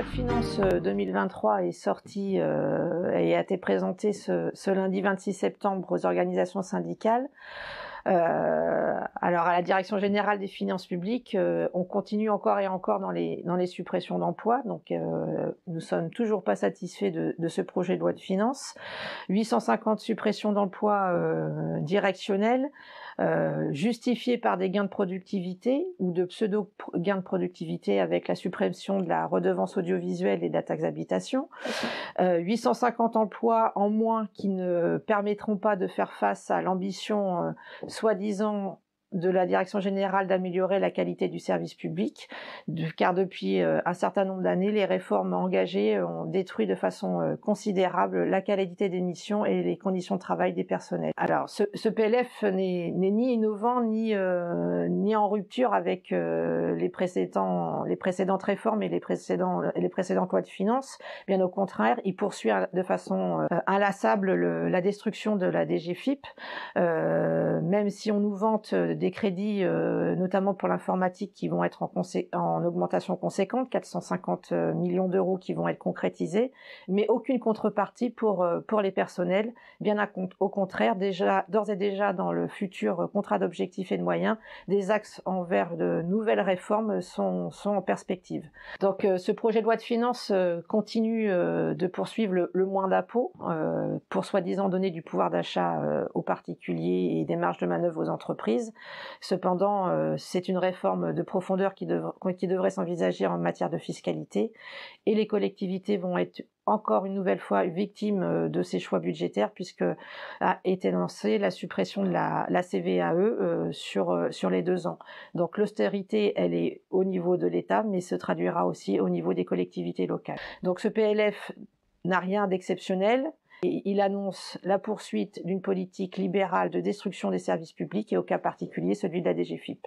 de finances 2023 est sorti et a été présenté ce lundi 26 septembre aux organisations syndicales. Alors à la Direction générale des finances publiques, on continue encore et encore dans les suppressions d'emplois. Donc nous sommes toujours pas satisfaits de ce projet de loi de finances. 850 suppressions d'emplois directionnels, justifiées par des gains de productivité ou de pseudo gains de productivité avec la suppression de la redevance audiovisuelle et de la taxe d'habitation. 850 emplois en moins qui ne permettront pas de faire face à l'ambition soi-disant de la Direction générale d'améliorer la qualité du service public, car depuis un certain nombre d'années, les réformes engagées ont détruit de façon considérable la qualité des missions et les conditions de travail des personnels. Alors, ce PLF n'est ni innovant ni en rupture avec les précédentes réformes et les précédentes lois de finances. Bien au contraire, il poursuit de façon inlassable la destruction de la DGFiP, même si on nous vante des crédits, notamment pour l'informatique, qui vont être en augmentation conséquente, 450 millions d'euros qui vont être concrétisés, mais aucune contrepartie pour les personnels. Bien au contraire, d'ores et déjà dans le futur contrat d'objectifs et de moyens, des axes envers de nouvelles réformes sont en perspective. Donc ce projet de loi de finances continue de poursuivre le moins d'impôts pour soi-disant donner du pouvoir d'achat aux particuliers et des marges de manœuvre aux entreprises. Cependant, c'est une réforme de profondeur qui devrait s'envisager en matière de fiscalité, et les collectivités vont être encore une nouvelle fois victimes de ces choix budgétaires, puisque a été lancée la suppression de la CVAE sur les 2 ans. Donc l'austérité, elle est au niveau de l'État, mais se traduira aussi au niveau des collectivités locales. Donc ce PLF n'a rien d'exceptionnel. Il annonce la poursuite d'une politique libérale de destruction des services publics et au cas particulier celui de la DGFiP.